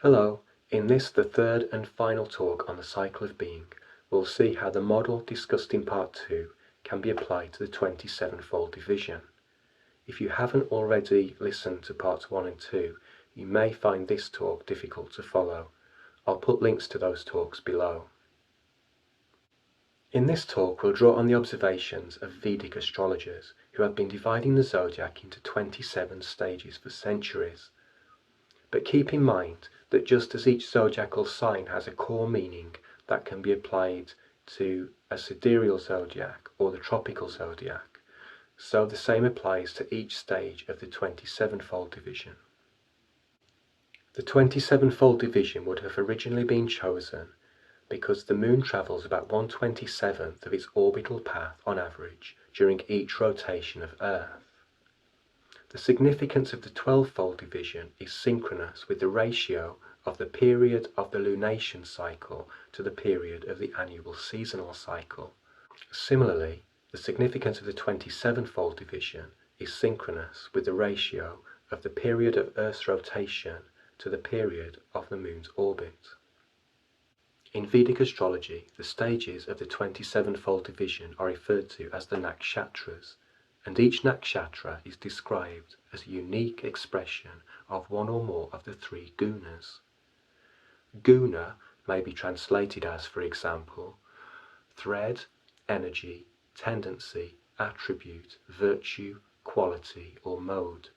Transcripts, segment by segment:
Hello, in this, the third and final talk on the cycle of being, we'll see how the model discussed in part 2 can be applied to the 27-fold division. If you haven't already listened to parts 1 and 2, you may find this talk difficult to follow. I'll put links to those talks below. In this talk, we'll draw on the observations of Vedic astrologers who have been dividing the zodiac into 27 stages for centuries. But keep in mind that just as each zodiacal sign has a core meaning that can be applied to a sidereal zodiac or the tropical zodiac, so the same applies to each stage of the 27-fold division. The 27-fold division would have originally been chosen because the Moon travels about 1/27th of its orbital path on average during each rotation of Earth. The significance of the 12-fold division is synchronous with the ratio of the period of the lunation cycle to the period of the annual seasonal cycle. Similarly, the significance of the 27-fold division is synchronous with the ratio of the period of Earth's rotation to the period of the Moon's orbit. In Vedic astrology, the stages of the 27-fold division are referred to as the Nakshatras, and each nakshatra is described as a unique expression of one or more of the three gunas. Guna may be translated as, for example, thread, energy, tendency, attribute, virtue, quality, or mode.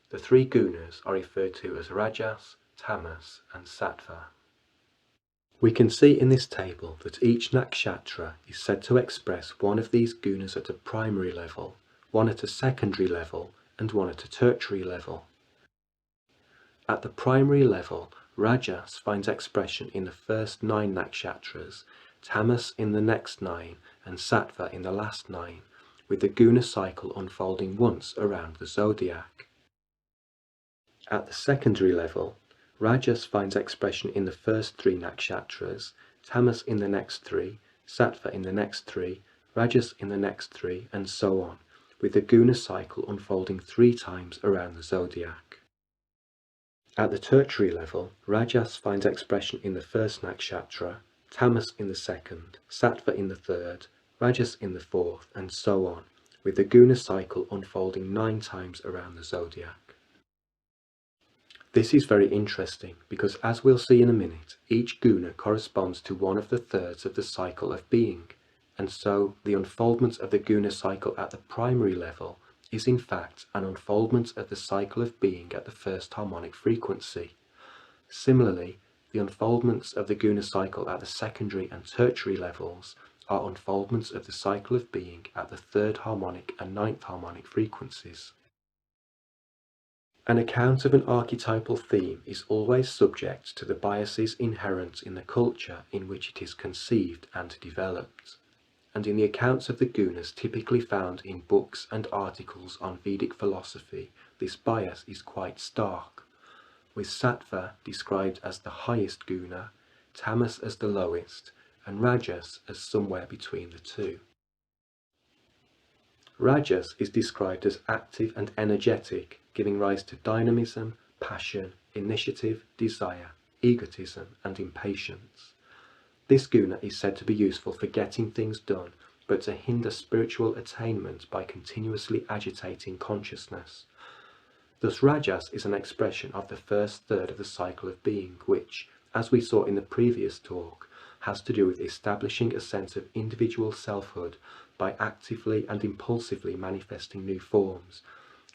The three gunas are referred to as rajas, tamas, and sattva. We can see in this table that each nakshatra is said to express one of these gunas at a primary level, one at a secondary level, and one at a tertiary level. At the primary level, Rajas finds expression in the first 9 nakshatras, Tamas in the next 9, and Sattva in the last 9, with the guna cycle unfolding once around the zodiac. At the secondary level, Rajas finds expression in the first 3 nakshatras, Tamas in the next 3, Sattva in the next 3, Rajas in the next 3, and so on, with the guna cycle unfolding 3 times around the zodiac. At the tertiary level, Rajas finds expression in the first nakshatra, Tamas in the second, Sattva in the third, Rajas in the fourth, and so on, with the guna cycle unfolding 9 times around the zodiac. This is very interesting because, as we'll see in a minute, each guna corresponds to one of the thirds of the cycle of being, and so the unfoldment of the guna cycle at the primary level is in fact an unfoldment of the cycle of being at the first harmonic frequency. Similarly, the unfoldments of the guna cycle at the secondary and tertiary levels are unfoldments of the cycle of being at the third harmonic and ninth harmonic frequencies. An account of an archetypal theme is always subject to the biases inherent in the culture in which it is conceived and developed, and in the accounts of the gunas typically found in books and articles on Vedic philosophy, this bias is quite stark, with Sattva described as the highest guna, Tamas as the lowest, and Rajas as somewhere between the two. Rajas is described as active and energetic, giving rise to dynamism, passion, initiative, desire, egotism, and impatience. This guna is said to be useful for getting things done, but to hinder spiritual attainment by continuously agitating consciousness. Thus Rajas is an expression of the first third of the cycle of being, which, as we saw in the previous talk, has to do with establishing a sense of individual selfhood by actively and impulsively manifesting new forms,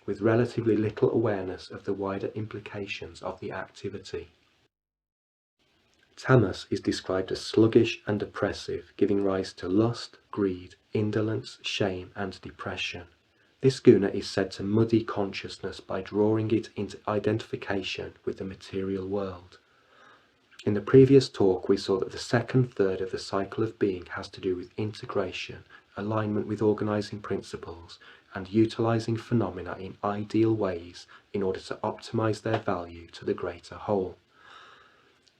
with relatively little awareness of the wider implications of the activity. Tamas is described as sluggish and oppressive, giving rise to lust, greed, indolence, shame, and depression. This guna is said to muddy consciousness by drawing it into identification with the material world. In the previous talk, we saw that the second third of the cycle of being has to do with integration, alignment with organizing principles, and utilizing phenomena in ideal ways in order to optimize their value to the greater whole.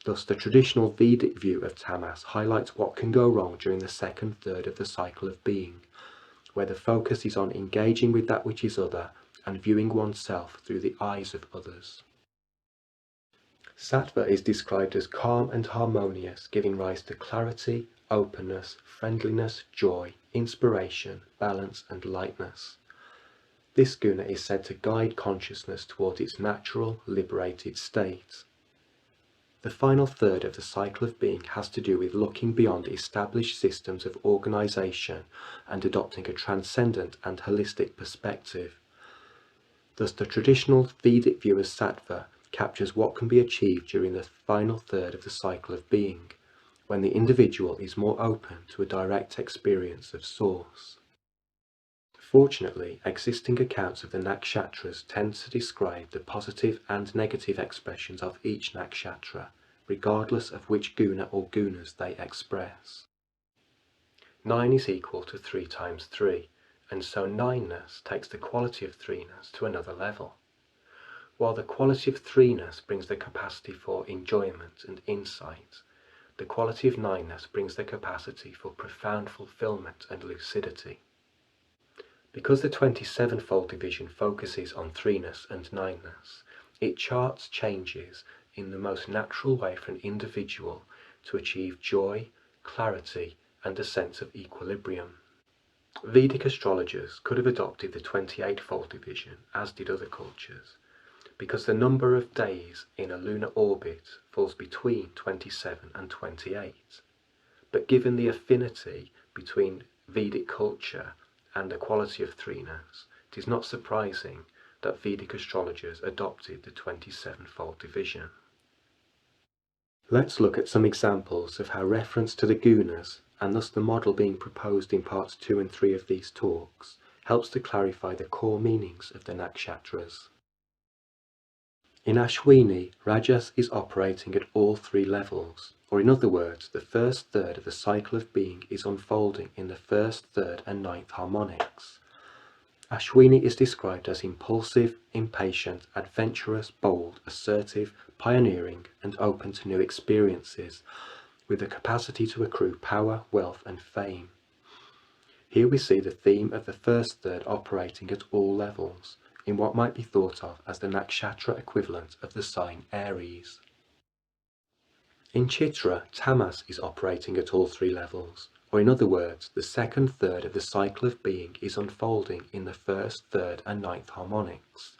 Thus, the traditional Vedic view of Tamas highlights what can go wrong during the second third of the cycle of being, where the focus is on engaging with that which is other and viewing oneself through the eyes of others. Sattva is described as calm and harmonious, giving rise to clarity, openness, friendliness, joy, inspiration, balance, and lightness. This guna is said to guide consciousness towards its natural, liberated state. The final third of the cycle of being has to do with looking beyond established systems of organization and adopting a transcendent and holistic perspective. Thus, the traditional Vedic view of sattva captures what can be achieved during the final third of the cycle of being, when the individual is more open to a direct experience of Source. Fortunately, existing accounts of the Nakshatras tend to describe the positive and negative expressions of each nakshatra, regardless of which guna or gunas they express. 9 is equal to 3 times 3, and so 9ness takes the quality of 3ness to another level. While the quality of 3ness brings the capacity for enjoyment and insight, the quality of 9ness brings the capacity for profound fulfillment and lucidity. Because the 27-fold division focuses on 3ness and 9ness, it charts changes in the most natural way for an individual to achieve joy, clarity, and a sense of equilibrium. Vedic astrologers could have adopted the 28-fold division, as did other cultures, because the number of days in a lunar orbit falls between 27 and 28. But given the affinity between Vedic culture and the quality of 3ness, it is not surprising that Vedic astrologers adopted the 27-fold division. Let's look at some examples of how reference to the gunas, and thus the model being proposed in parts 2 and 3 of these talks, helps to clarify the core meanings of the nakshatras. In Ashwini, Rajas is operating at all 3 levels, or in other words, the first third of the cycle of being is unfolding in the first, third and ninth harmonics. Ashwini is described as impulsive, impatient, adventurous, bold, assertive, pioneering, and open to new experiences, with the capacity to accrue power, wealth, and fame. Here we see the theme of the first third operating at all levels, in what might be thought of as the nakshatra equivalent of the sign Aries. In Chitra, Tamas is operating at all 3 levels, or in other words, the second third of the cycle of being is unfolding in the first, third and ninth harmonics.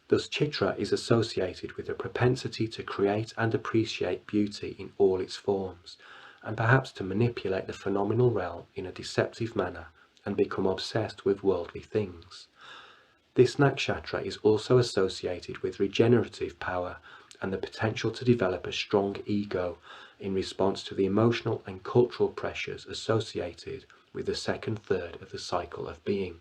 Thus Chitra is associated with a propensity to create and appreciate beauty in all its forms, and perhaps to manipulate the phenomenal realm in a deceptive manner and become obsessed with worldly things. This nakshatra is also associated with regenerative power and the potential to develop a strong ego in response to the emotional and cultural pressures associated with the second third of the cycle of being.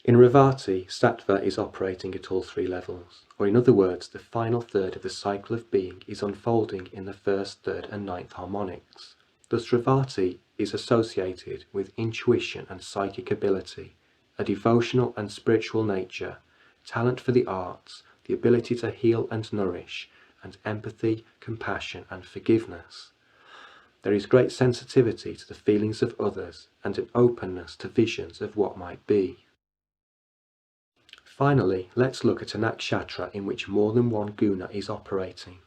In Revati, Sattva is operating at all 3 levels, or in other words, the final third of the cycle of being is unfolding in the first, third and ninth harmonics. Thus Revati is associated with intuition and psychic ability, a devotional and spiritual nature, talent for the arts, the ability to heal and nourish, and empathy, compassion, and forgiveness. There is great sensitivity to the feelings of others and an openness to visions of what might be. Finally, let's look at a nakshatra in which more than one guna is operating.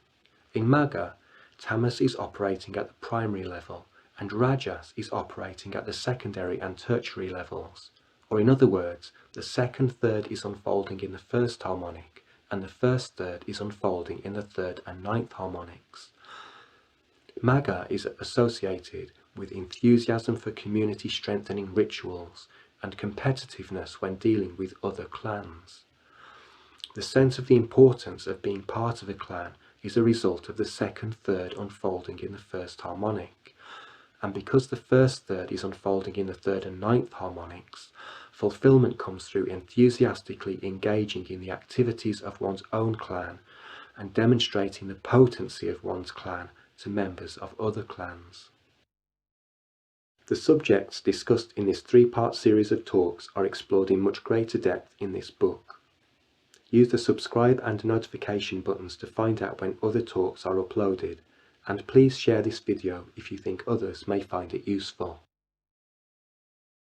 In Magha, Tamas is operating at the primary level, and Rajas is operating at the secondary and tertiary levels. Or in other words, the second third is unfolding in the first harmonic, and the first third is unfolding in the third and ninth harmonics. Magha is associated with enthusiasm for community strengthening rituals and competitiveness when dealing with other clans. The sense of the importance of being part of a clan is a result of the second third unfolding in the first harmonic, and because the first third is unfolding in the third and ninth harmonics, fulfillment comes through enthusiastically engaging in the activities of one's own clan and demonstrating the potency of one's clan to members of other clans. The subjects discussed in this 3-part series of talks are explored in much greater depth in this book. Use the subscribe and notification buttons to find out when other talks are uploaded, and please share this video if you think others may find it useful.